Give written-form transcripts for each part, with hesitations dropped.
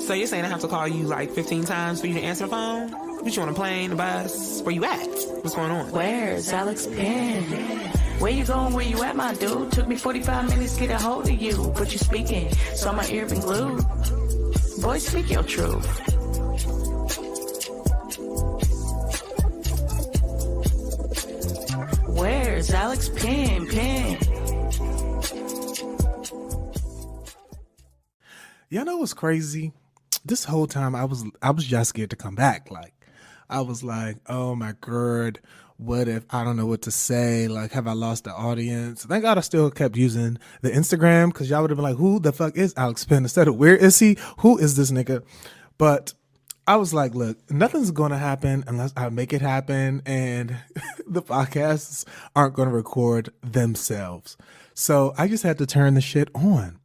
So you're saying I have to call you like 15 times for you to answer the phone? What, you on a plane, a bus? Where you at? What's going on? Where's Alex Penn? Where you going? Where you at, my dude? Took me 45 minutes to get a hold of you. But you speaking, so my ear been glued. Boy, speak your truth. Where's Alex Penn? Y'all know what's crazy? This whole time I was just scared to come back. Like, I was like, oh my God, what if I don't know what to say? Like, have I lost the audience? Thank God I still kept using the Instagram, because y'all would have been like, who the fuck is Alex Penn? Instead of, where is he? Who is this nigga? But I was like, look, nothing's going to happen unless I make it happen, and the podcasts aren't going to record themselves. So I just had to turn the shit on.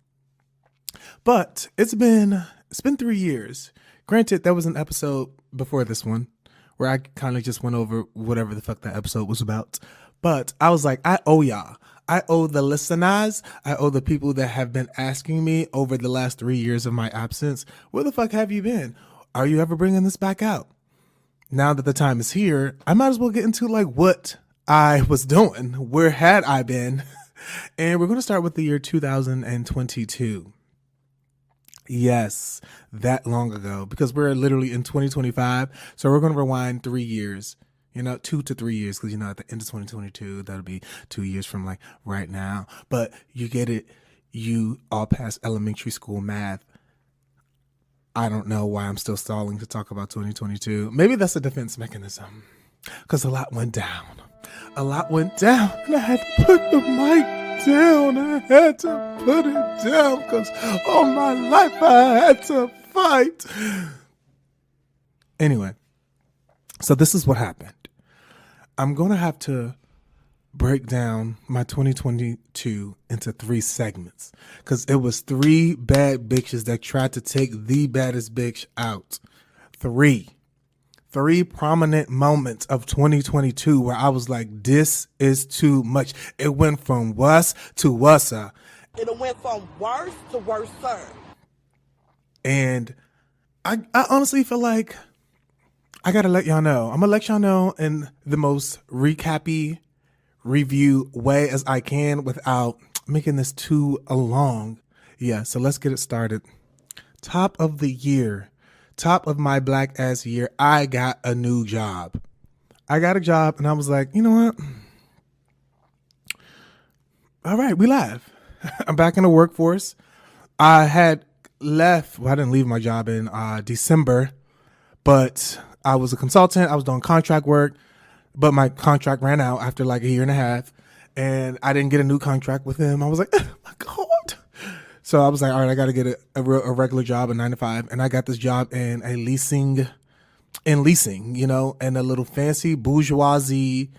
But it's been 3 years. Granted, there was an episode before this one where I kind of just went over whatever the fuck that episode was about. But I was like, I owe y'all. I owe the listeners. I owe the people that have been asking me over the last 3 years of my absence, where the fuck have you been? Are you ever bringing this back out? Now that the time is here, I might as well get into like what I was doing. Where had I been? And we're going to start with the year 2022. Yes, that long ago, because we're literally in 2025. So we're going to rewind 3 years, 2 to 3 years, because, at the end of 2022, that'll be 2 years from like right now. But you get it. You all passed elementary school math. I don't know why I'm still stalling to talk about 2022. Maybe that's a defense mechanism, because a lot went down. And I had to put the mic down. I had to put it down because all my life I had to fight. Anyway, so this is what happened. I'm going to have to break down my 2022 into 3 segments, because it was 3 bad bitches that tried to take the baddest bitch out. 3 prominent moments of 2022 where I was like, this is too much. It went from worse to worse. It went from worse to worse, sir. And I honestly feel like I gotta let y'all know. I'm gonna let y'all know in the most recappy review way as I can without making this too long. Yeah, so let's get it started. Top of the year. Top of my black ass year, I got a new job. I got a job and I was like, you know what? All right, we live. I'm back in the workforce. I had left. Well, I didn't leave my job in December, but I was a consultant. I was doing contract work, but my contract ran out after like a year and a half, and I didn't get a new contract with him. I was like, oh my God. So I was like, all right, I got to get a regular job, a 9 to 5. And I got this job in leasing, in a little fancy bourgeoisie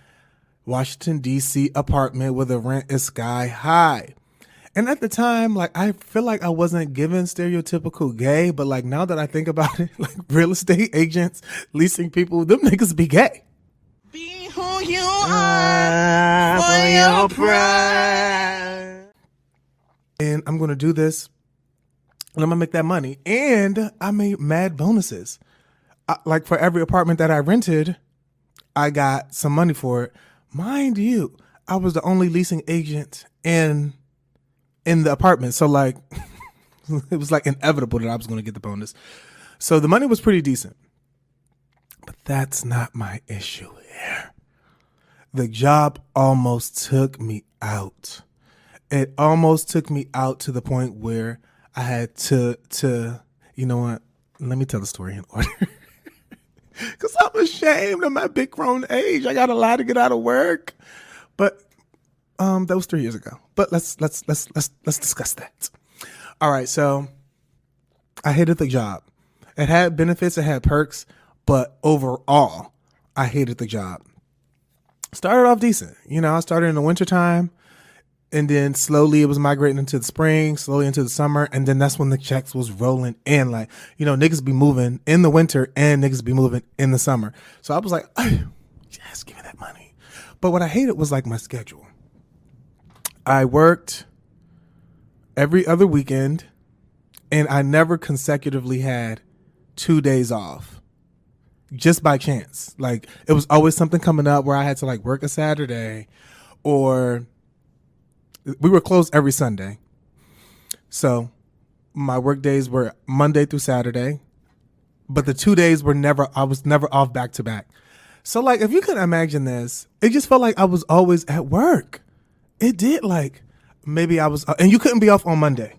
Washington, D.C. apartment where the rent is sky high. And at the time, like, I feel like I wasn't given stereotypical gay, but like now that I think about it, like real estate agents, leasing people, them niggas be gay. Be who you are for your pride. And I'm going to do this and I'm going to make that money. And I made mad bonuses. Like for every apartment that I rented, I got some money for it. Mind you, I was the only leasing agent in the apartment. So like, it was like inevitable that I was going to get the bonus. So the money was pretty decent. But that's not my issue here. The job almost took me out. It almost took me out to the point where I had to, you know what? Let me tell the story in order. Because I'm ashamed of my big grown age. I got a lot to get out of work. But that was 3 years ago. But let's discuss that. All right, so I hated the job. It had benefits, it had perks, but overall, I hated the job. Started off decent. I started in the wintertime. And then slowly it was migrating into the spring, slowly into the summer. And then that's when the checks was rolling in. Like, niggas be moving in the winter and niggas be moving in the summer. So I was like, oh, yes, give me that money. But what I hated was like my schedule. I worked every other weekend And I never consecutively had 2 days off just by chance. Like, it was always something coming up where I had to like work a Saturday, or we were closed every Sunday. So my work days were Monday through Saturday, but the 2 days were I was never off back to back. So like, if you can imagine this, it just felt like I was always at work. It did. Like, maybe I was, and you couldn't be off on Monday.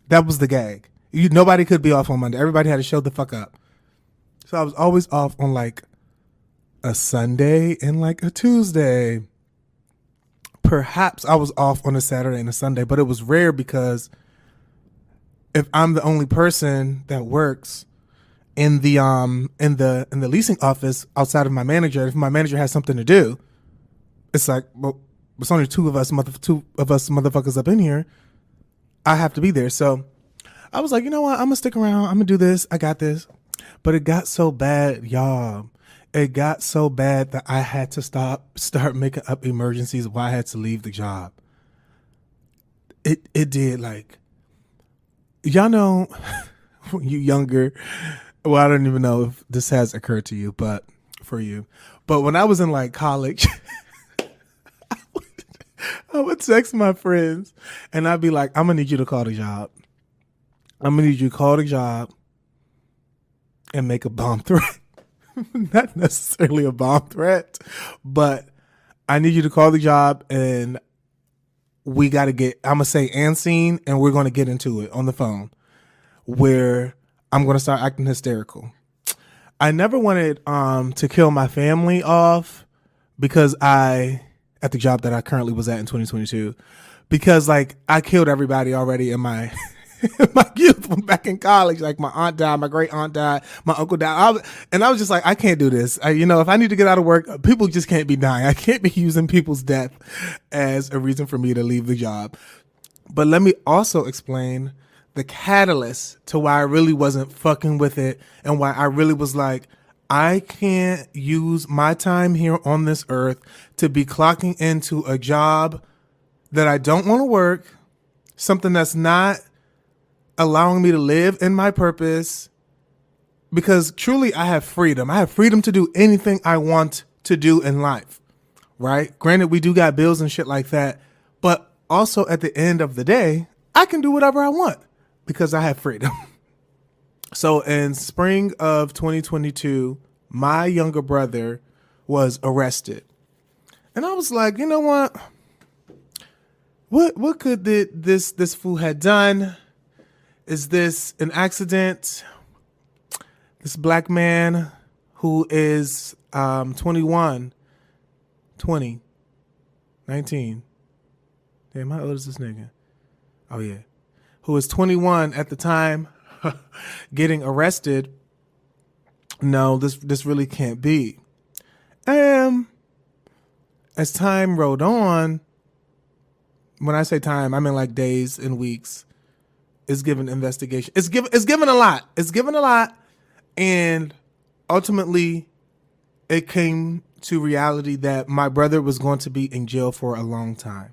That was the gag. Nobody could be off on Monday. Everybody had to show the fuck up. So I was always off on like a Sunday and like a Tuesday. Perhaps I was off on a Saturday and a Sunday, but it was rare because if I'm the only person that works in the leasing office outside of my manager, if my manager has something to do, it's like, well, it's only two of us motherfuckers up in here. I have to be there. So I was like, you know what? I'm gonna stick around. I'm gonna do this. I got this. But it got so bad, y'all. It got so bad that I had to start making up emergencies why I had to leave the job. It did. Like, y'all know, when you younger, well, I don't even know if this has occurred to you, but for you. But when I was in like college, I would text my friends and I'd be like, I'm gonna need you to call the job. I'm gonna need you to call the job and make a bomb threat. Not necessarily a bomb threat, but I need you to call the job and we got to get, I'm going to say and scene, and we're going to get into it on the phone where I'm going to start acting hysterical. I never wanted to kill my family off because at the job that I currently was at in 2022, because like I killed everybody already in my my youth back in college. Like, my aunt died, my great aunt died, my uncle died. I was just like, I can't do this. If I need to get out of work, people just can't be dying. I can't be using people's death as a reason for me to leave the job. But let me also explain the catalyst to why I really wasn't fucking with it and why I really was like, I can't use my time here on this earth to be clocking into a job that I don't want to work, something that's not allowing me to live in my purpose, because truly I have freedom. I have freedom to do anything I want to do in life, right? Granted, we do got bills and shit like that, but also at the end of the day, I can do whatever I want because I have freedom. So in spring of 2022, my younger brother was arrested. And I was like, you know what? What could this fool had done? Is this an accident? This black man who is 21, 20, 19. Damn, how old is this nigga? Oh, yeah. Who is 21 at the time getting arrested. No, this really can't be. As time rode on, when I say time, I mean like days and weeks, it's given investigation. It's given a lot. It's given a lot. And ultimately, it came to reality that my brother was going to be in jail for a long time.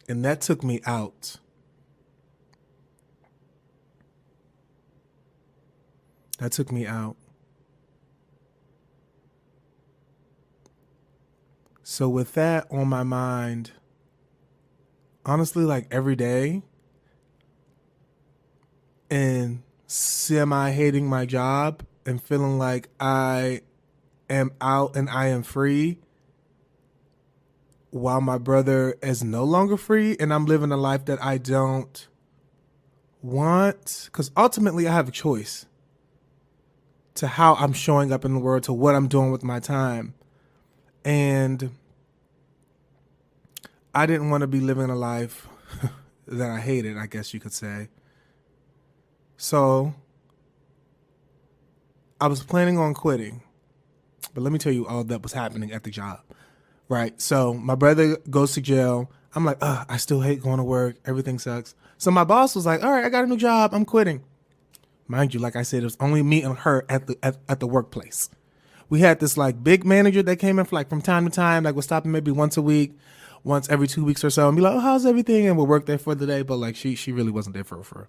And that took me out. That took me out. So with that on my mind, honestly, like every day, and semi-hating my job and feeling like I am out and I am free, while my brother is no longer free and I'm living a life that I don't want. Because ultimately I have a choice to how I'm showing up in the world, to what I'm doing with my time. And I didn't want to be living a life that I hated, I guess you could say. So I was planning on quitting. But let me tell you all that was happening at the job. Right? So my brother goes to jail. I'm like, I still hate going to work. Everything sucks. So my boss was like, all right, I got a new job. I'm quitting. Mind you, like I said, it was only me and her at the workplace. We had this like big manager that came in for like from time to time, like was stopping maybe once a week. once every 2 weeks or so and be like, oh, how's everything? And we'll work there for the day. But like she really wasn't there for her.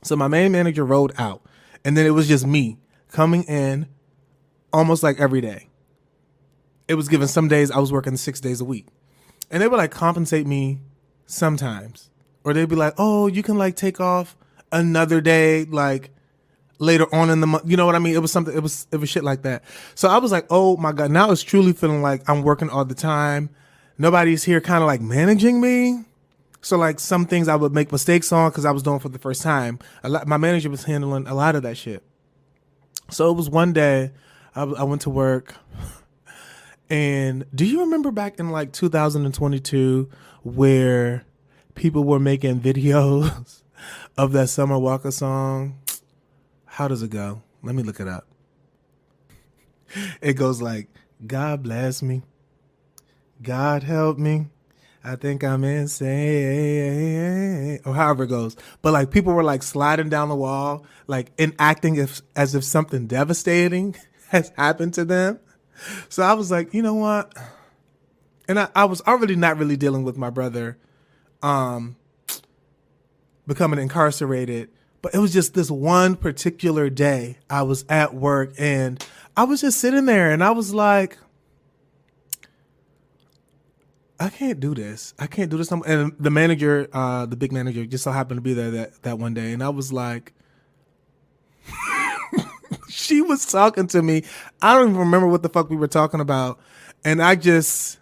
So my main manager rolled out, and then it was just me coming in almost like every day. It was given some days I was working 6 days a week, and they would like compensate me sometimes, or they'd be like, oh, you can like take off another day, like later on in the month. You know what I mean? It was something, it was shit like that. So I was like, oh my God, now it's truly feeling like I'm working all the time. Nobody's here kind of like managing me. So like some things I would make mistakes on because I was doing for the first time. My manager was handling a lot of that shit. So it was one day I went to work, and do you remember back in like 2022 where people were making videos of that Summer Walker song? How does it go? Let me look it up. It goes like, God bless me, God help me, I think I'm insane, or however it goes. But like people were like sliding down the wall, like enacting as if something devastating has happened to them. So I was like, you know what? And I was already not really dealing with my brother becoming incarcerated. But it was just this one particular day I was at work, and I was just sitting there, and I was like, I can't do this. I can't do this. And the manager, the big manager, just so happened to be there that one day. And I was like, she was talking to me. I don't even remember what the fuck we were talking about. And I just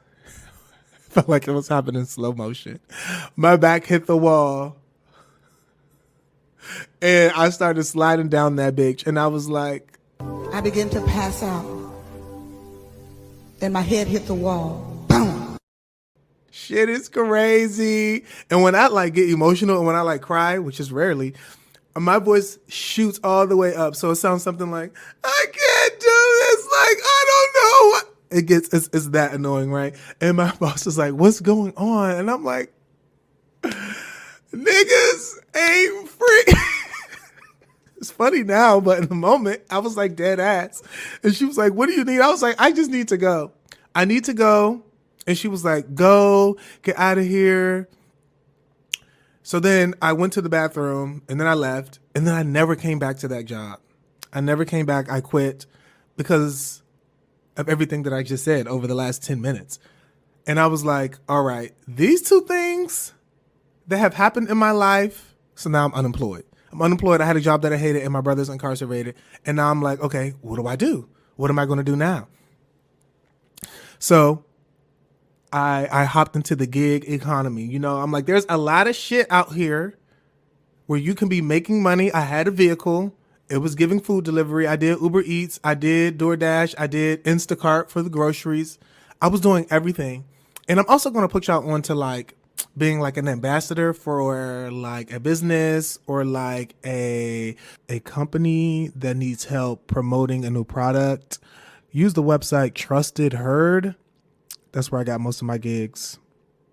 felt like it was happening in slow motion. My back hit the wall, and I started sliding down that bitch. And I was like, I began to pass out. Then my head hit the wall. shit is crazy. And when I like get emotional and when I like cry, which is rarely, my voice shoots all the way up. So it sounds something like, I can't do this. Like, I don't know what. It's that annoying, right? And my boss is like, what's going on? And I'm like, niggas ain't free. It's funny now, but in the moment, I was like dead ass. And she was like, what do you need? I was like, I just need to go. I need to go. And she was like, go, get out of here. So then I went to the bathroom, and then I left, and then I never came back to that job. I never came back. I quit because of everything that I just said over the last 10 minutes. And I was like, all right, these two things that have happened in my life, so now I'm unemployed. I'm unemployed. I had a job that I hated, and my brother's incarcerated. And now I'm like, okay, what do I do? What am I going to do now? So I hopped into the gig economy. You know, I'm like, there's a lot of shit out here where you can be making money. I had a vehicle. It was giving food delivery. I did Uber Eats. I did DoorDash. I did Instacart for the groceries. I was doing everything. And I'm also going to put y'all on to like being like an ambassador for like a business or like a company that needs help promoting a new product. Use the website Trusted Herd. That's where I got most of my gigs.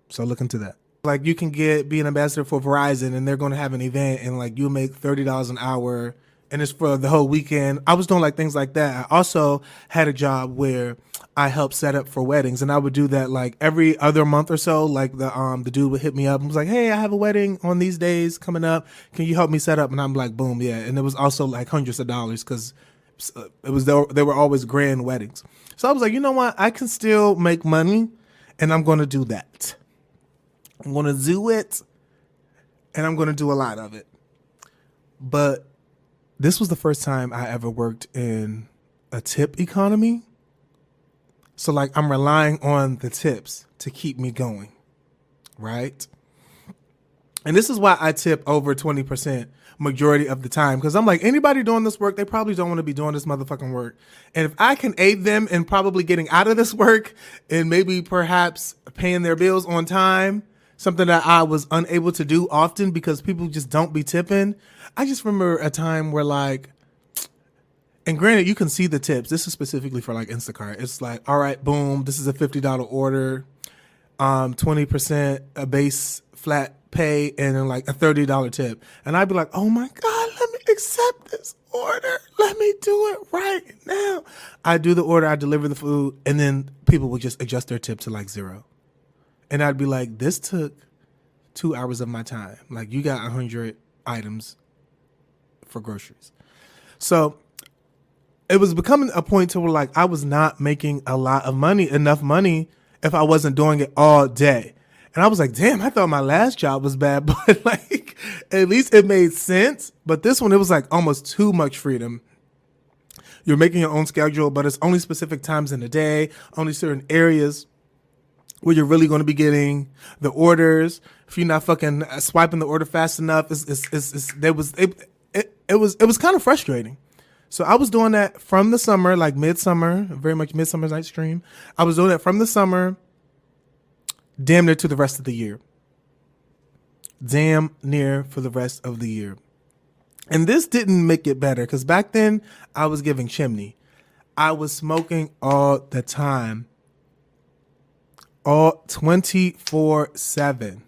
So look into that. Like you can be an ambassador for Verizon, and they're going to have an event, and like you'll make $30 an hour, and it's for the whole weekend. I was doing like things like that. I also had a job where I helped set up for weddings, and I would do that like every other month or so. Like the dude would hit me up and was like, hey, I have a wedding on these days coming up. Can you help me set up? And I'm like, boom, yeah. And it was also like hundreds of dollars because they were always grand weddings. So I was like, you know what? I can still make money, and I'm going to do that. I'm going to do it, and I'm going to do a lot of it. But this was the first time I ever worked in a tip economy. So like I'm relying on the tips to keep me going, right? And this is why I tip over 20% majority of the time, because I'm like, anybody doing this work, they probably don't want to be doing this motherfucking work. And if I can aid them in probably getting out of this work and maybe perhaps paying their bills on time, something that I was unable to do often because people just don't be tipping. I just remember a time where like, and granted, you can see the tips. This is specifically for like Instacart. It's like, all right, boom, this is a $50 order, 20% a base flat pay, and then like a $30 tip. And I'd be like, oh my God, let me accept this order. Let me do it right now. I do the order, I deliver the food, and then people will just adjust their tip to like 0. And I'd be like, this took 2 hours of my time. Like, you got 100 items for groceries. So it was becoming a point to where like I was not making enough money if I wasn't doing it all day. And I was like, damn, I thought my last job was bad, but like at least it made sense. But this one, it was like almost too much freedom. You're making your own schedule, but it's only specific times in the day, only certain areas where you're really going to be getting the orders. If you're not fucking swiping the order fast enough, it was kind of frustrating. So I was doing that from the summer, like midsummer, very much Midsummer Night's Dream. I was doing that from the summer, damn near to the rest of the year. Damn near for the rest of the year. And this didn't make it better because back then I was giving chimney. I was smoking all the time. All 24/7.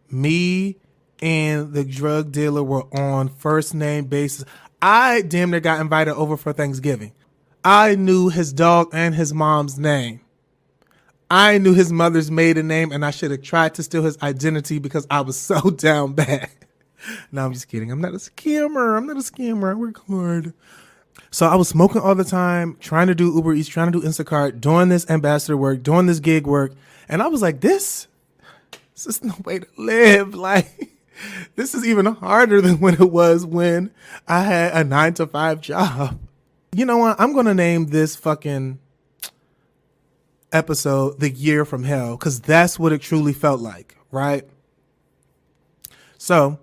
Me and the drug dealer were on first name basis. I damn near got invited over for Thanksgiving. I knew his dog and his mom's name. I knew his mother's maiden name, and I should have tried to steal his identity because I was so down bad. No, I'm just kidding. I'm not a scammer. I work hard. So I was smoking all the time, trying to do Uber Eats, trying to do Instacart, doing this ambassador work, doing this gig work. And I was like, this is no way to live. Like, this is even harder than when it was when I had a 9-to-5 job. You know what? I'm going to name this fucking episode The Year from Hell because that's what it truly felt like, right? So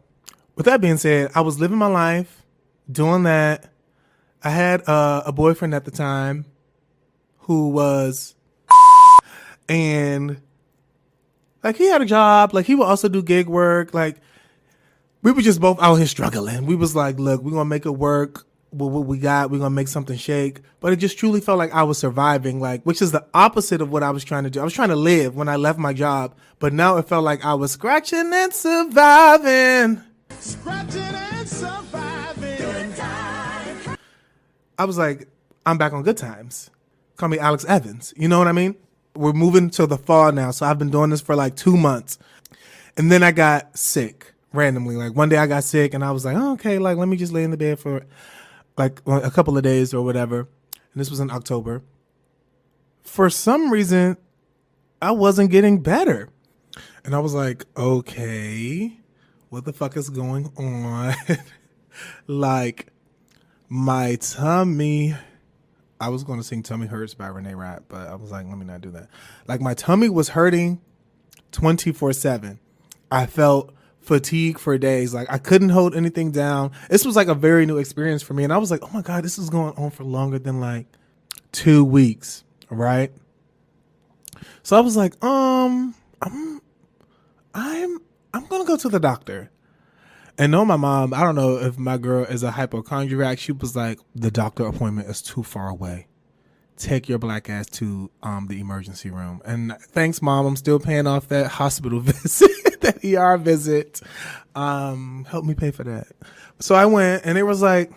with that being said, I was living my life, doing that. I had a boyfriend at the time who was, and like he had a job, like he would also do gig work. Like we were just both out here struggling. We was like, look, we're going to make it work. What we got, we're going to make something shake. But it just truly felt like I was surviving, like, which is the opposite of what I was trying to do. I was trying to live when I left my job, but now it felt like I was scratching and surviving. Scratching and surviving. Good time. I was like, I'm back on good times. Call me Alex Evans. You know what I mean? We're moving to the fall now. So I've been doing this for like 2 months. And then I got sick randomly. Like one day I got sick and I was like, oh, okay, like let me just lay in the bed for like a couple of days or whatever. And this was in October. For some reason, I wasn't getting better. And I was like, okay, what the fuck is going on? Like my tummy, I was going to sing Tummy Hurts by Renee Rapp, but I was like, let me not do that. Like my tummy was hurting 24/7. I felt fatigue for days. Like I couldn't hold anything down. This was like a very new experience for me. And I was like, oh my God, this is going on for longer than like 2 weeks. Right. So I was like, I'm going to go to the doctor. And know my mom, I don't know if my girl is a hypochondriac. She was like, the doctor appointment is too far away. Take your black ass to the emergency room. And thanks, Mom. I'm still paying off that hospital visit, that ER visit. Help me pay for that. So I went, and it was like,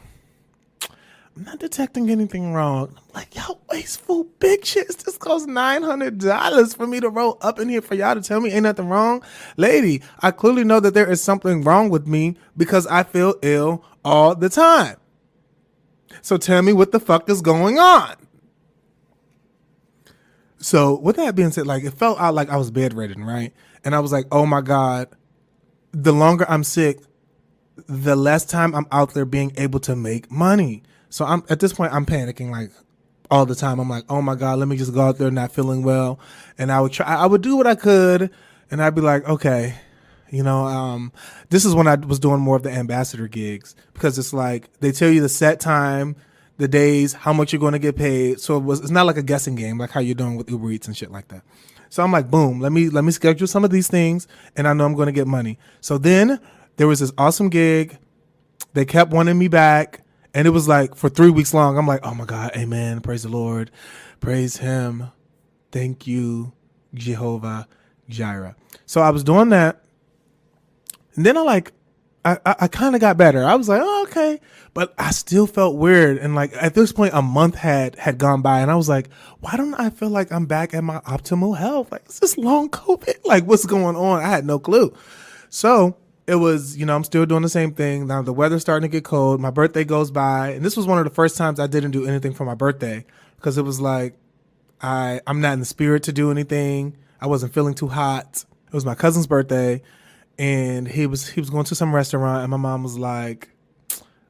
I'm not detecting anything wrong. I'm like, y'all wasteful big shits. This costs $900 for me to roll up in here for y'all to tell me ain't nothing wrong. Lady, I clearly know that there is something wrong with me because I feel ill all the time. So tell me what the fuck is going on. So with that being said, like it felt out like I was bedridden, right? And I was like, oh my God, the longer I'm sick, the less time I'm out there being able to make money. So I'm at this point, I'm panicking like all the time. I'm like, oh my God, let me just go out there not feeling well. And I would do what I could. And I'd be like, okay, you know, this is when I was doing more of the ambassador gigs because it's like, they tell you the set time, the days, how much you're going to get paid. So it's not like a guessing game, like how you're doing with Uber Eats and shit like that. So I'm like, boom, let me schedule some of these things. And I know I'm going to get money. So then there was this awesome gig. They kept wanting me back. And it was like for 3 weeks long, I'm like, oh my God, amen. Praise the Lord. Praise him. Thank you, Jehovah Jireh. So I was doing that. And then I kind of got better. I was like, oh, okay. But I still felt weird. And like at this point, a month had gone by, and I was like, why don't I feel like I'm back at my optimal health? Like, is this long COVID? Like, what's going on? I had no clue. So it was, I'm still doing the same thing. Now the weather's starting to get cold. My birthday goes by. And this was one of the first times I didn't do anything for my birthday, because it was like, I'm not in the spirit to do anything. I wasn't feeling too hot. It was my cousin's birthday, and he was going to some restaurant, and my mom was like,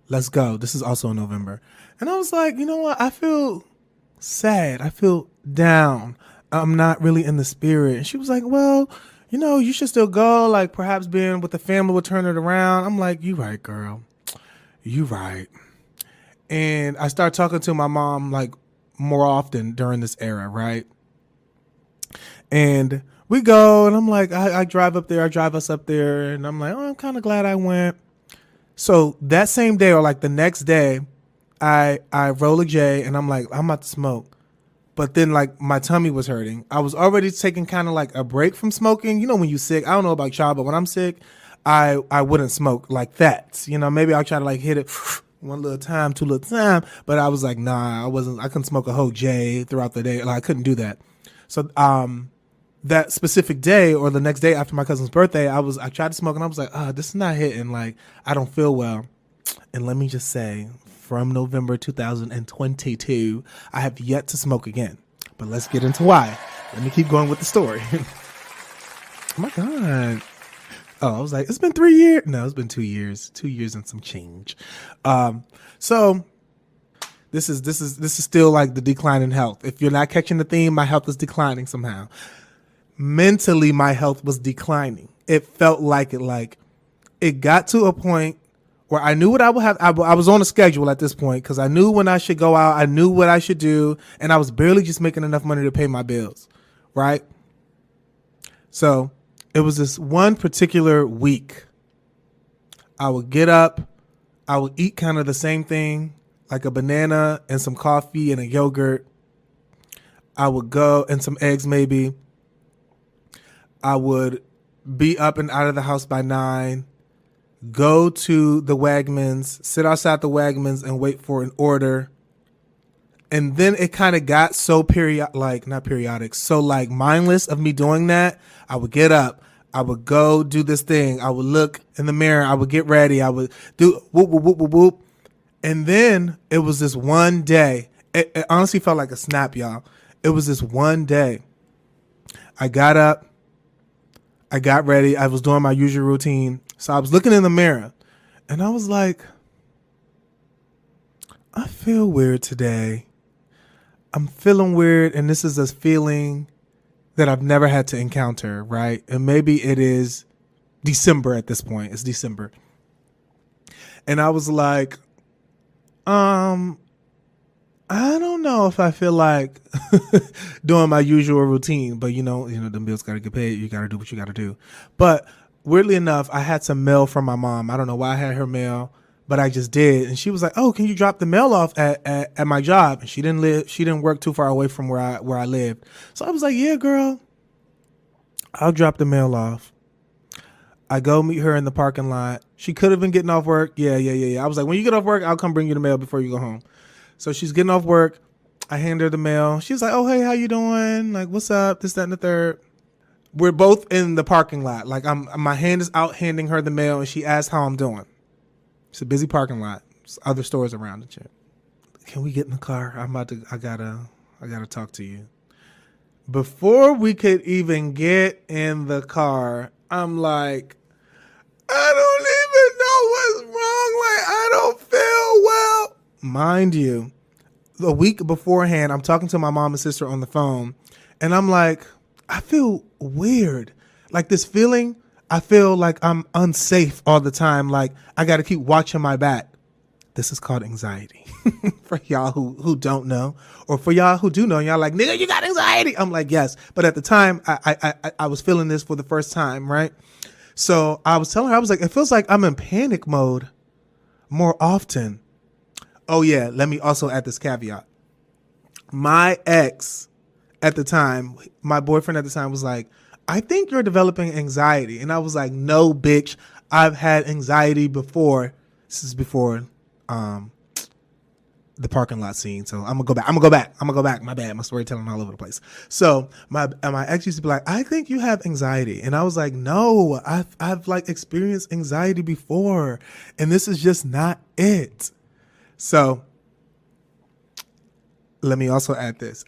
let's go. This is also in November. And I was like, you know what? I feel sad. I feel down. I'm not really in the spirit. And she was like, well, you should still go. Like, perhaps being with the family will turn it around. I'm like, you right, girl. You right. And I started talking to my mom, like, more often during this era, right? And we go, and I'm like, I drive up there. I drive us up there. And I'm like, oh, I'm kind of glad I went. So that same day, or like the next day, I roll a J, and I'm like, I'm about to smoke. But then, like, my tummy was hurting. I was already taking kind of like a break from smoking. When you sick, I don't know about y'all, but when I'm sick, I wouldn't smoke like that. Maybe I'll try to like hit it one little time, two little time. But I was like, nah, I couldn't smoke a whole J throughout the day. Like, I couldn't do that. So that specific day, or the next day after my cousin's birthday, I tried to smoke, and I was like, this is not hitting. Like, I don't feel well. And let me just say, from November 2022, I have yet to smoke again. But let's get into why. Let me keep going with the story. Oh my God. Oh, I was like, it's been 3 years. No, it's been 2 years. 2 years and some change. So this is still like the decline in health. If you're not catching the theme, my health is declining somehow. Mentally, my health was declining. It felt like it. Like, it got to a point where I knew what I would have. I was on a schedule at this point, because I knew when I should go out. I knew what I should do. And I was barely just making enough money to pay my bills. Right? So it was this one particular week. I would get up. I would eat kind of the same thing, like a banana and some coffee and a yogurt. I would go, and some eggs maybe. I would be up and out of the house by 9, go to the Wegmans, sit outside the Wegmans and wait for an order. And then it kind of got so so like mindless of me doing that. I would get up. I would go do this thing. I would look in the mirror. I would get ready. I would do whoop, whoop, whoop, whoop, whoop. And then it was this one day. It honestly felt like a snap, y'all. It was this one day. I got up. I got ready. I was doing my usual routine. So I was looking in the mirror, and I was like, I feel weird today. I'm feeling weird, and this is a feeling that I've never had to encounter, right? And maybe it is December at this point. It's December. And I was like, I don't know if I feel like doing my usual routine, but them bills got to get paid. You got to do what you got to do. But weirdly enough, I had some mail from my mom. I don't know why I had her mail, but I just did. And she was like, oh, can you drop the mail off at my job? And she didn't work too far away from where I lived. So I was like, yeah, girl, I'll drop the mail off. I go meet her in the parking lot. She could have been getting off work. Yeah. I was like, when you get off work, I'll come bring you the mail before you go home. So she's getting off work. I hand her the mail. She's like, oh, hey, how you doing? Like, what's up? This, that, and the third. We're both in the parking lot. Like, my hand is out handing her the mail, and she asked how I'm doing. It's a busy parking lot. There's other stores around and shit. Can we get in the car? I gotta talk to you. Before we could even get in the car, I'm like, I don't even know what's wrong. Like, I don't feel well. Mind you, a week beforehand, I'm talking to my mom and sister on the phone, and I'm like, I feel weird. Like, this feeling, I feel like I'm unsafe all the time. Like, I got to keep watching my back. This is called anxiety. For y'all who don't know, or for y'all who do know, y'all like, nigga, you got anxiety. I'm like, yes. But at the time, I was feeling this for the first time, right? So I was telling her, I was like, it feels like I'm in panic mode more often. Oh, yeah. Let me also add this caveat. My ex at the time, my boyfriend at the time was like, I think you're developing anxiety. And I was like, no, bitch. I've had anxiety before. This is before the parking lot scene. So I'm gonna go back. My bad. My storytelling all over the place. So my ex used to be like, I think you have anxiety. And I was like, no, I've like experienced anxiety before. And this is just not it. So let me also add this.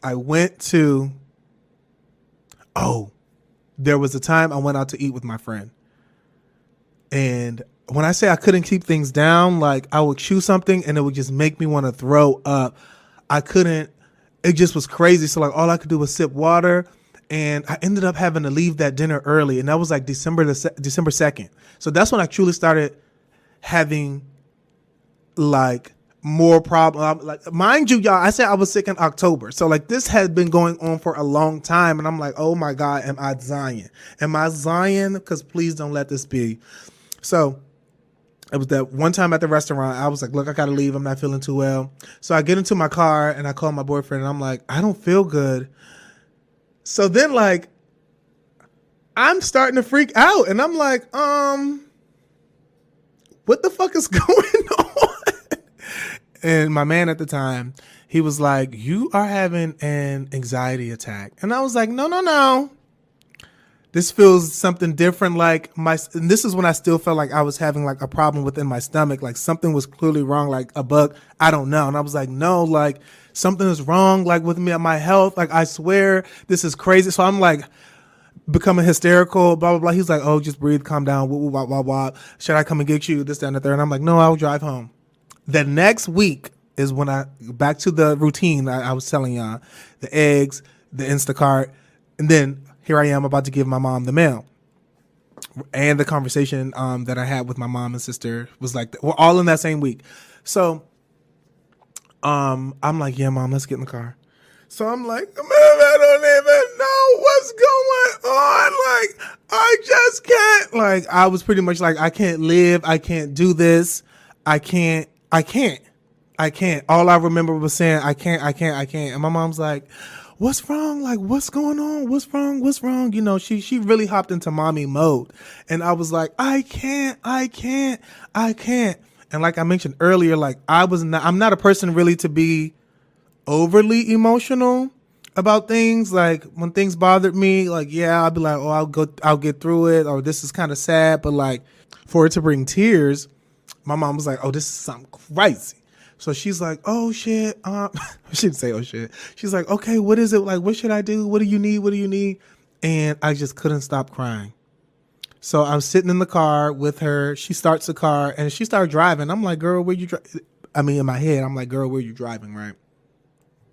There was a time I went out to eat with my friend. And when I say I couldn't keep things down, like I would chew something and it would just make me want to throw up. I couldn't, it just was crazy. So like all I could do was sip water, and I ended up having to leave that dinner early. And that was like December 2nd. So that's when I truly started having like more problem. Like, mind you, y'all, I said I was sick in October. So like this had been going on for a long time. And I'm like, oh my God, am I Zion? Because please don't let this be. So it was that one time at the restaurant, I was like, look, I got to leave. I'm not feeling too well. So I get into my car and I call my boyfriend and I'm like, I don't feel good. So then like, I'm starting to freak out and I'm like, what the fuck is going on? And my man at the time, he was like, you are having an anxiety attack. And I was like, no. This feels something different. And this is when I still felt like I was having like a problem within my stomach. Like something was clearly wrong, like a bug. I don't know. And I was like, no, like something is wrong, like with me and my health. Like, I swear this is crazy. So I'm like becoming hysterical, blah, blah, blah. He's like, oh, just breathe, calm down. Wah, wah, wah, wah. Should I come and get you? This, that, and the third. And I'm like, no, I'll drive home. The next week is when back to the routine I was telling y'all, the eggs, the Instacart, and then here I am about to give my mom the mail. And the conversation that I had with my mom and sister was like, we're all in that same week. So I'm like, yeah, Mom, let's get in the car. So I'm like, Mom, I don't even know what's going on. Like, I just can't. Like, I was pretty much like, I can't live. I can't do this. I can't. All I remember was saying, I can't. And my mom's like, what's wrong? Like, what's going on? What's wrong? You know, she really hopped into mommy mode. And I was like, I can't. And like I mentioned earlier, like I'm not a person really to be overly emotional about things. Like when things bothered me, like, yeah, I'll be like, oh, I'll get through it. Or this is kind of sad. But like for it to bring tears, my mom was like, oh, this is something crazy. So she's like, oh shit. She didn't say, oh shit. She's like, okay, what is it? Like, what should I do? What do you need? And I just couldn't stop crying. So I'm sitting in the car with her. She starts the car and she started driving. I'm like, girl, where you driving? I mean, in my head, I'm like, girl, where you driving, right?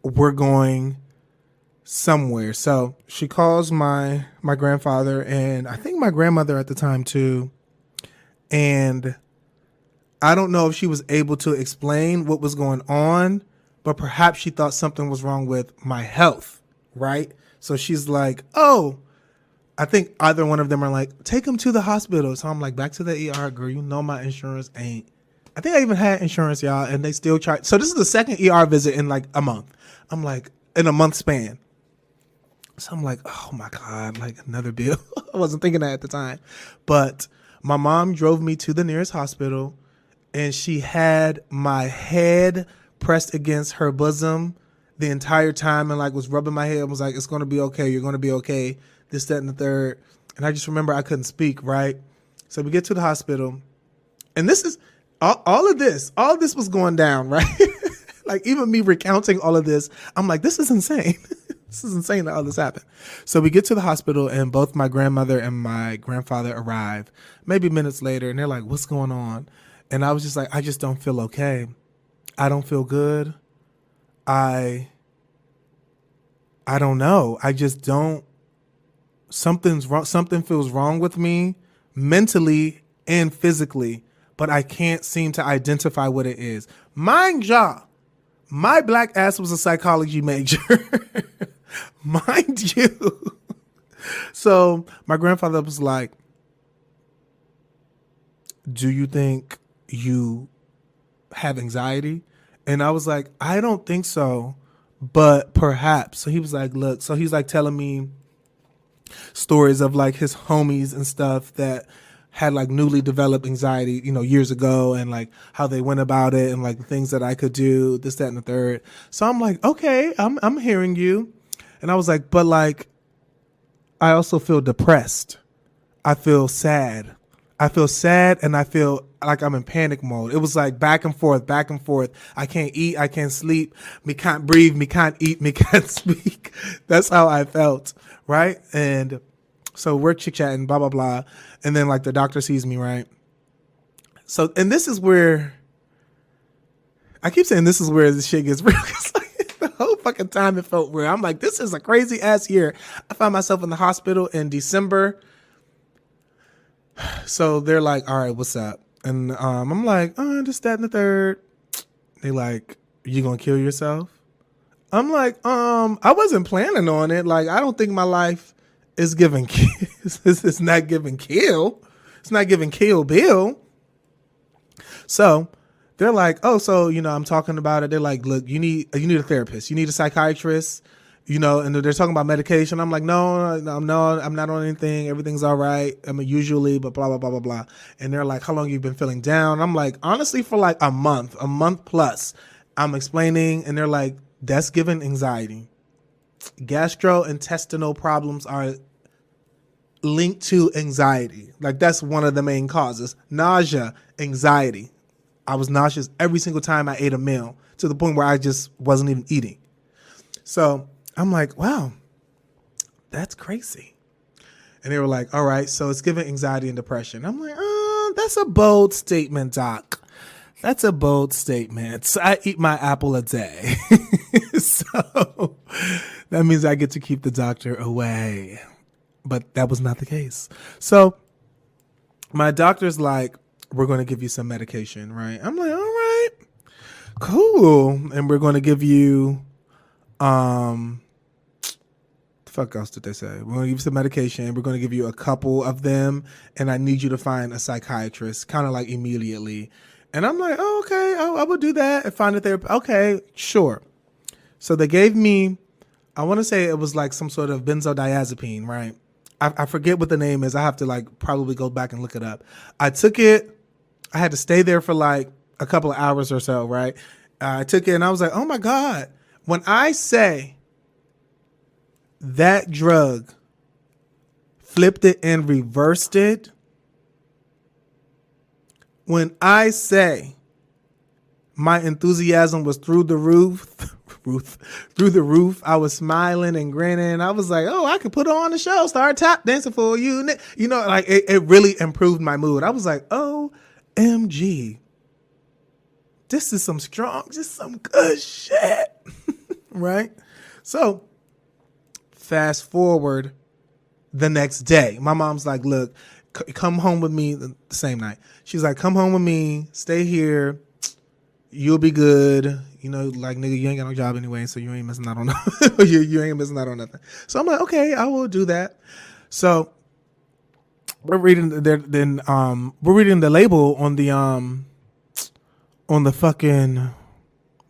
We're going somewhere. So she calls my grandfather and I think my grandmother at the time too. And I don't know if she was able to explain what was going on, but perhaps she thought something was wrong with my health, right? So she's like, oh, I think either one of them are like, take him to the hospital. So I'm like, back to the ER, girl. You know my insurance ain't. I think I even had insurance, y'all, and they still charge. So this is the second ER visit in like a month. I'm like, in a month span. So I'm like, oh my God, like another bill. I wasn't thinking that at the time. But my mom drove me to the nearest hospital. And she had my head pressed against her bosom the entire time and like was rubbing my head and was like, it's going to be okay. You're going to be okay. This, that, and the third. And I just remember I couldn't speak, right? So we get to the hospital. And this is all of this was going down, right? Like even me recounting all of this, I'm like, this is insane. This is insane that all this happened. So we get to the hospital and both my grandmother and my grandfather arrive maybe minutes later. And they're like, what's going on? And I was just like, I just don't feel okay. I don't feel good. I don't know. I just don't. Something's wrong. Something feels wrong with me mentally and physically, but I can't seem to identify what it is. Mind you, my black ass was a psychology major. Mind you. So my grandfather was like, do you think you have anxiety? And I was like, I don't think so, but perhaps. So he was like, look, so he's like telling me stories of like his homies and stuff that had like newly developed anxiety, years ago, and like how they went about it and like the things that I could do, this, that, and the third. So I'm like, okay, I'm hearing you. And I was like, but like, I also feel depressed. I feel sad. And I feel like I'm in panic mode. It was like back and forth. I can't eat. I can't sleep. Me can't breathe. Me can't eat. Me can't speak. That's how I felt. Right. And so we're chit chatting, blah, blah, blah. And then like the doctor sees me. Right. So, and this is where I keep saying this is where this shit gets real. Like, the whole fucking time it felt real. I'm like, this is a crazy ass year. I found myself in the hospital in December. So they're like, all right, what's up? And I'm like, this, that, and the third. They like, you gonna kill yourself? I'm like, I wasn't planning on it. Like, I don't think my life is giving it's not giving kill. It's not giving Kill Bill. So they're like, oh, so, I'm talking about it. They're like, look, you need a therapist. You need a psychiatrist. And they're talking about medication. I'm like, no, I'm not on anything. Everything's all right. I mean, usually, but blah, blah, blah, blah, blah. And they're like, how long you been feeling down? I'm like, honestly, for like a month plus. I'm explaining, and they're like, that's given anxiety. Gastrointestinal problems are linked to anxiety. Like, that's one of the main causes. Nausea, anxiety. I was nauseous every single time I ate a meal, to the point where I just wasn't even eating. So I'm like, wow, that's crazy. And they were like, all right, so it's giving anxiety and depression. I'm like, that's a bold statement, doc. That's a bold statement. So I eat my apple a day. So that means I get to keep the doctor away. But that was not the case. So my doctor's like, we're going to give you some medication, right? I'm like, all right, cool. And we're going to give you, the fuck else did they say? We're going to give you some medication. We're going to give you a couple of them. And I need you to find a psychiatrist, kind of like immediately. And I'm like, oh, okay, I will do that and find a therapist. Okay, sure. So they gave me, I want to say it was like some sort of benzodiazepine, right? I forget what the name is. I have to like probably go back and look it up. I took it. I had to stay there for like a couple of hours or so, right? I took it and I was like, oh my God. When I say that drug flipped it and reversed it, when I say my enthusiasm was through the roof, I was smiling and grinning. I was like, oh, I could put on the show, start tap dancing for you. Like it really improved my mood. I was like, OMG, this is some good shit. Right? So fast forward the next day, my mom's like, look, come home with me the same night. She's like, come home with me, stay here. You'll be good. Like, nigga, you ain't got no job anyway, so you ain't missing out on nothing. you ain't missing out on nothing. So I'm like, okay, I will do that. So we're reading the label on the fucking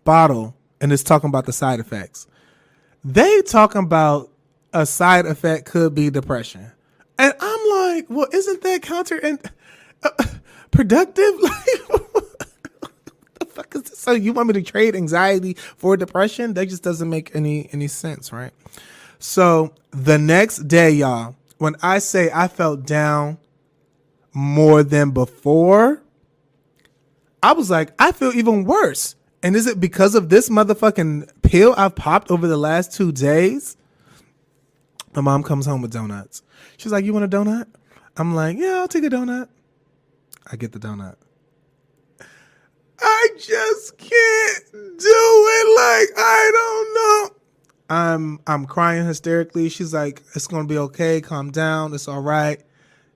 bottle, and it's talking about the side effects. They talking about a side effect could be depression. And I'm like, well, isn't that counterproductive? Like, what the fuck is this? So you want me to trade anxiety for depression? That just doesn't make any sense, right? So the next day, y'all, when I say I felt down more than before, I was like, I feel even worse. And is it because of this motherfucking pill I've popped over the last 2 days? My mom comes home with donuts. She's like, you want a donut? I'm like, yeah, I'll take a donut. I get the donut. I just can't do it. Like, I don't know. I'm crying hysterically. She's like, it's going to be okay. Calm down. It's all right.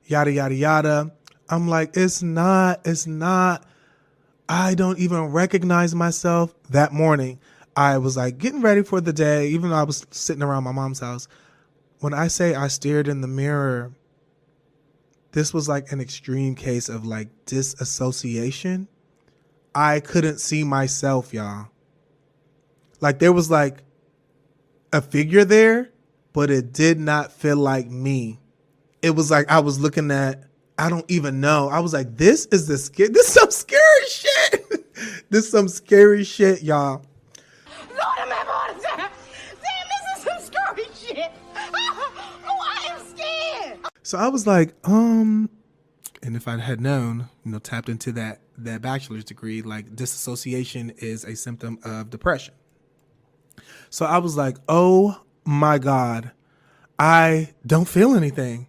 Yada, yada, yada. I'm like, it's not. I don't even recognize myself. That morning, I was like getting ready for the day, even though I was sitting around my mom's house. When I say I stared in the mirror, this was like an extreme case of like disassociation. I couldn't see myself, y'all. Like there was like a figure there, but it did not feel like me. It was like I was looking at, I don't even know. I was like, this is some scary shit. This is some scary shit, y'all. Lord, I'm having a heart attack. Damn, this is some scary shit. Oh, I am scared. So I was like, and if I had known, tapped into that bachelor's degree, like disassociation is a symptom of depression. So I was like, oh my God, I don't feel anything.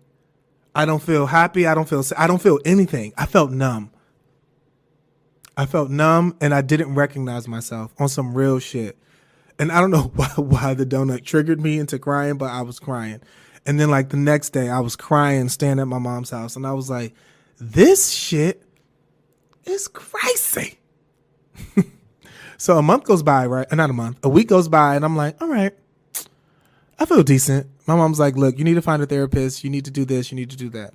I don't feel happy. I don't feel anything. I felt numb. And I didn't recognize myself on some real shit. And I don't know why the donut triggered me into crying, but I was crying. And then like the next day I was crying, staying at my mom's house. And I was like, this shit is crazy. So a month goes by, right? Not a month. A week goes by and I'm like, all right, I feel decent. My mom's like, look, you need to find a therapist. You need to do this. You need to do that.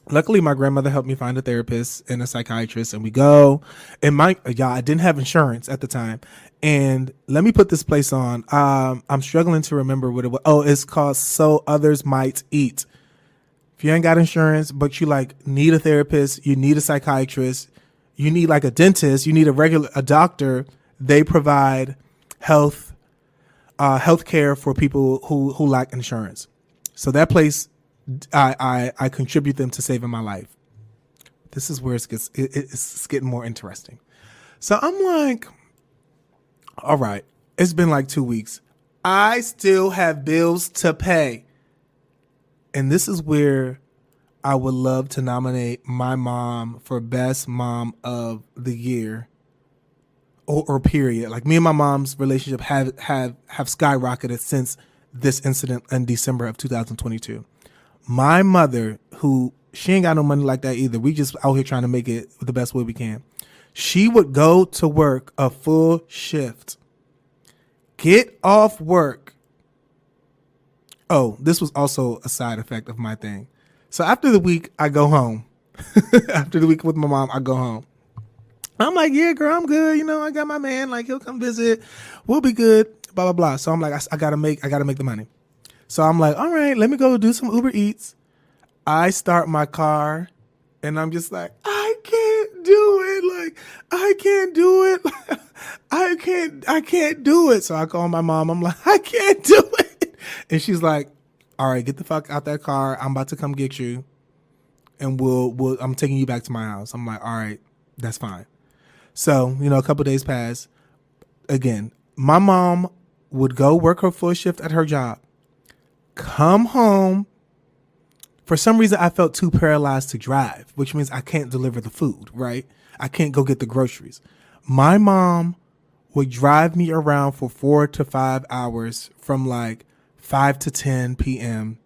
Luckily, my grandmother helped me find a therapist and a psychiatrist, and we go. And y'all, I didn't have insurance at the time. And let me put this place on. I'm struggling to remember what it was. Oh, it's called So Others Might Eat. If you ain't got insurance, but you like need a therapist, you need a psychiatrist, you need like a dentist, you need a doctor, they provide health care for people who lack insurance. So that place, I contribute them to saving my life. This is where it's getting more interesting. So I'm like, all right, it's been like 2 weeks. I still have bills to pay. And this is where I would love to nominate my mom for best mom of the year or period. Like me and my mom's relationship have skyrocketed since this incident in December of 2022. My mother, who she ain't got no money like that either. We just out here trying to make it the best way we can. She would go to work a full shift, get off work. Oh, this was also a side effect of my thing. So after the week, I go home. After the week with my mom, I go home. I'm like, yeah, girl, I'm good. I got my man. Like, he'll come visit. We'll be good. Blah, blah, blah. So I'm like, I gotta make the money. So I'm like, all right, let me go do some Uber Eats. I start my car and I'm just like, I can't do it. Like, I can't do it. I can't do it. So I call my mom. I'm like, I can't do it. And she's like, all right, get the fuck out that car. I'm about to come get you. And I'm taking you back to my house. I'm like, all right, that's fine. So, a couple of days pass. Again, my mom would go work her full shift at her job, come home. For some reason, I felt too paralyzed to drive, which means I can't deliver the food, right? I can't go get the groceries. My mom would drive me around for 4 to 5 hours from like 5 to 10 p.m.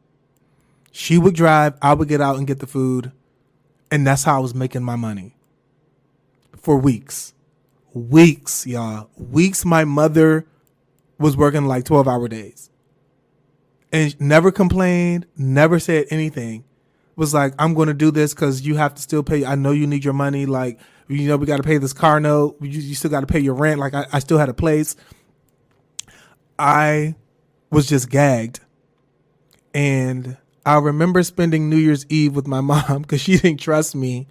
She would drive, I would get out and get the food. And that's how I was making my money. For weeks. Weeks, y'all. Weeks my mother was working like 12-hour days. And never complained, never said anything. Was like, I'm going to do this because you have to still pay. I know you need your money. Like, we got to pay this car note. You still got to pay your rent. Like, I still had a place. I was just gagged. And I remember spending New Year's Eve with my mom because she didn't trust me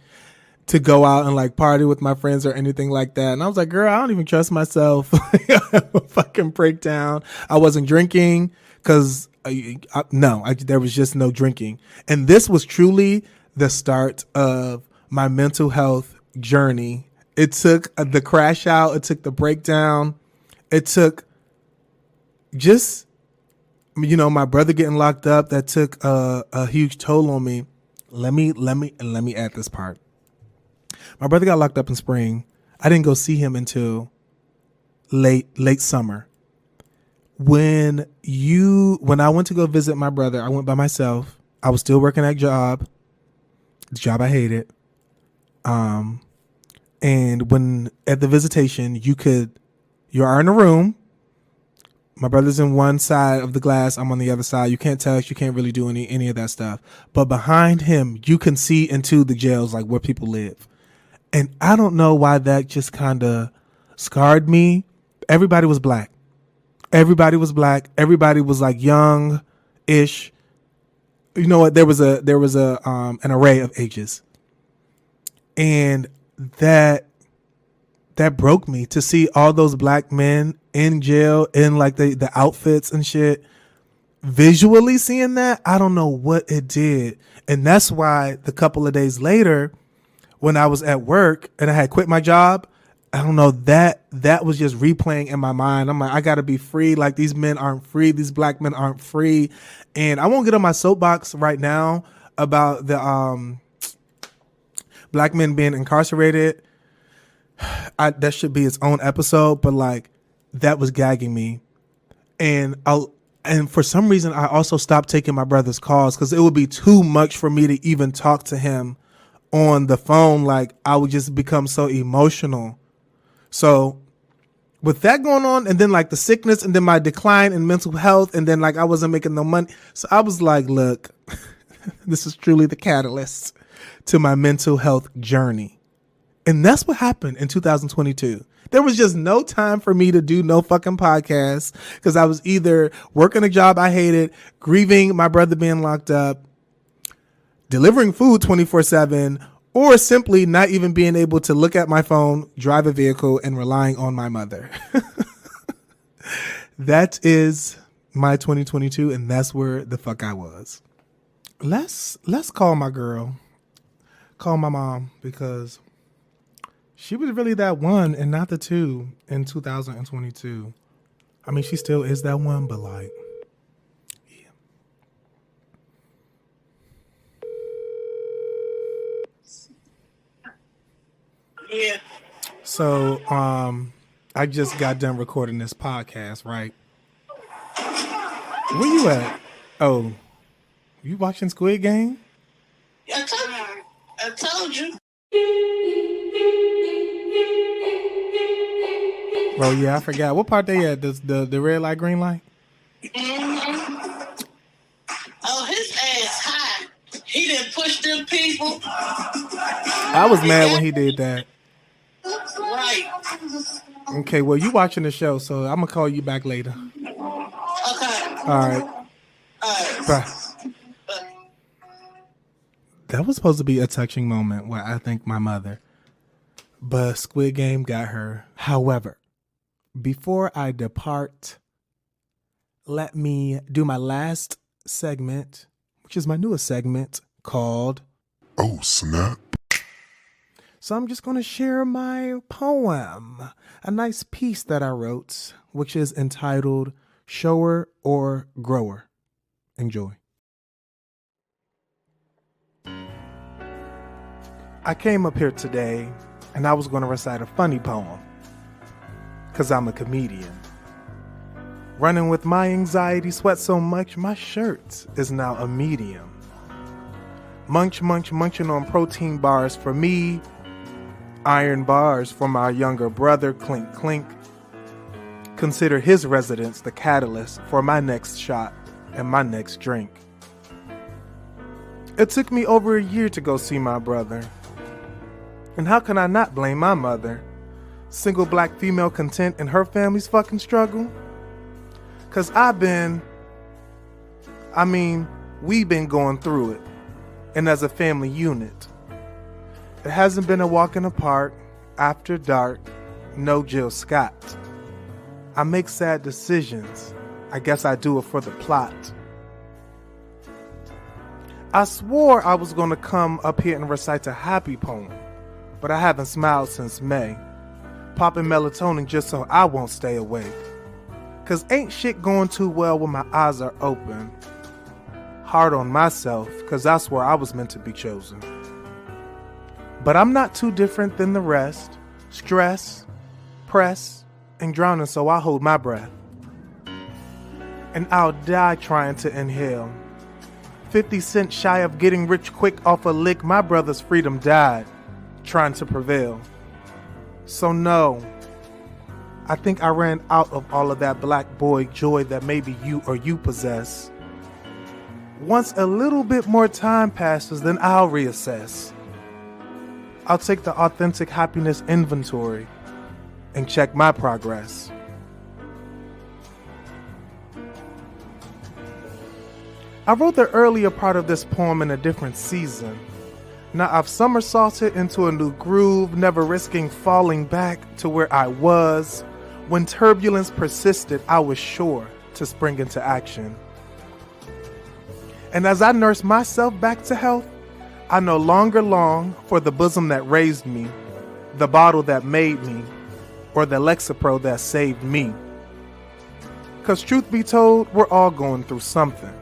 to go out and like party with my friends or anything like that. And I was like, girl, I don't even trust myself. I have a fucking breakdown. I wasn't drinking because there was just no drinking. And this was truly the start of my mental health journey. It took the crash out. It took the breakdown. It took just, my brother getting locked up. That took a huge toll on me. Let me add this part. My brother got locked up in spring. I didn't go see him until late summer. When I went to go visit my brother, I went by myself. I was still working at the job I hated. And when at the visitation, you're in a room. My brother's in one side of the glass. I'm on the other side. You can't touch. You can't really do any of that stuff. But behind him, you can see into the jails, like where people live. And I don't know why that just kind of scarred me. Everybody was black. Everybody was like young, ish. You know what? There was an array of ages, and that broke me to see all those black men in jail in like the outfits and shit. Visually seeing that, I don't know what it did, and that's why the couple of days later, when I was at work and I had quit my job, I don't know, that was just replaying in my mind. I'm like, I gotta be free. Like, these men aren't free. These black men aren't free. And I won't get on my soapbox right now about the black men being incarcerated. That should be its own episode, but like, that was gagging me. And for some reason, I also stopped taking my brother's calls because it would be too much for me to even talk to him on the phone. Like, I would just become so emotional. So with that going on, and then like the sickness, and then my decline in mental health, and then like I wasn't making no money. So I was like, look, this is truly the catalyst to my mental health journey. And that's what happened in 2022. There was just no time for me to do no fucking podcast because I was either working a job I hated, grieving my brother being locked up, delivering food 24/7, or simply not even being able to look at my phone, drive a vehicle, and relying on my mother. That is my 2022, and that's where the fuck I was. Let's call my girl, call my mom, because she was really that one and not the two in 2022. I mean, she still is that one, but like, yeah. So, I just got done recording this podcast, right? Where you at? Oh, you watching Squid Game? I told you. Oh yeah, I forgot. What part they at? The red light, green light? Mm-hmm. Oh, his ass high. He didn't push them people. I was mad when he did that. Right. Okay, well, you watching the show, so I'm gonna call you back later. Okay. All right. All right. Bye. That was supposed to be a touching moment where I thank my mother, but Squid Game got her. However, before I depart, let me do my last segment, which is my newest segment called Oh, snap. So I'm just going to share my poem, a nice piece that I wrote, which is entitled Shower or Grower. Enjoy. I came up here today and I was going to recite a funny poem because I'm a comedian. Running with my anxiety, sweat so much, my shirt is now a medium. Munching on protein bars for me, iron bars for my younger brother, clink clink. Consider his residence the catalyst for my next shot and my next drink. It took me over a year to go see my brother. And how can I not blame my mother? Single black female content in her family's fucking struggle? Cause we've been going through it. And as a family unit. It hasn't been a walk in the park, after dark, no Jill Scott. I make sad decisions. I guess I do it for the plot. I swore I was gonna come up here and recite a happy poem, but I haven't smiled since May. Popping melatonin just so I won't stay awake. Cause ain't shit going too well when my eyes are open. Hard on myself, cause that's where I was meant to be chosen. But I'm not too different than the rest. Stress, press, and drowning, so I hold my breath. And I'll die trying to inhale. 50 cents shy of getting rich quick off a lick, my brother's freedom died, trying to prevail. So no, I think I ran out of all of that black boy joy that maybe you or you possess. Once a little bit more time passes, then I'll reassess. I'll take the authentic happiness inventory and check my progress. I wrote the earlier part of this poem in a different season. Now I've somersaulted into a new groove, never risking falling back to where I was. When turbulence persisted, I was sure to spring into action. And as I nurse myself back to health, I no longer long for the bosom that raised me, the bottle that made me, or the Lexapro that saved me. 'Cause truth be told, we're all going through something.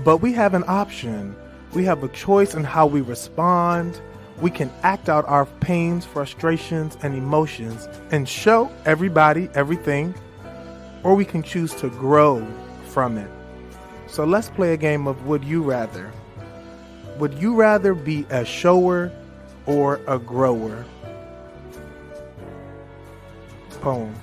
But we have an option. We have a choice in how we respond. We can act out our pains, frustrations, and emotions and show everybody everything, or we can choose to grow from it. So let's play a game of Would You Rather. Would you rather be a shower or a grower? Poem.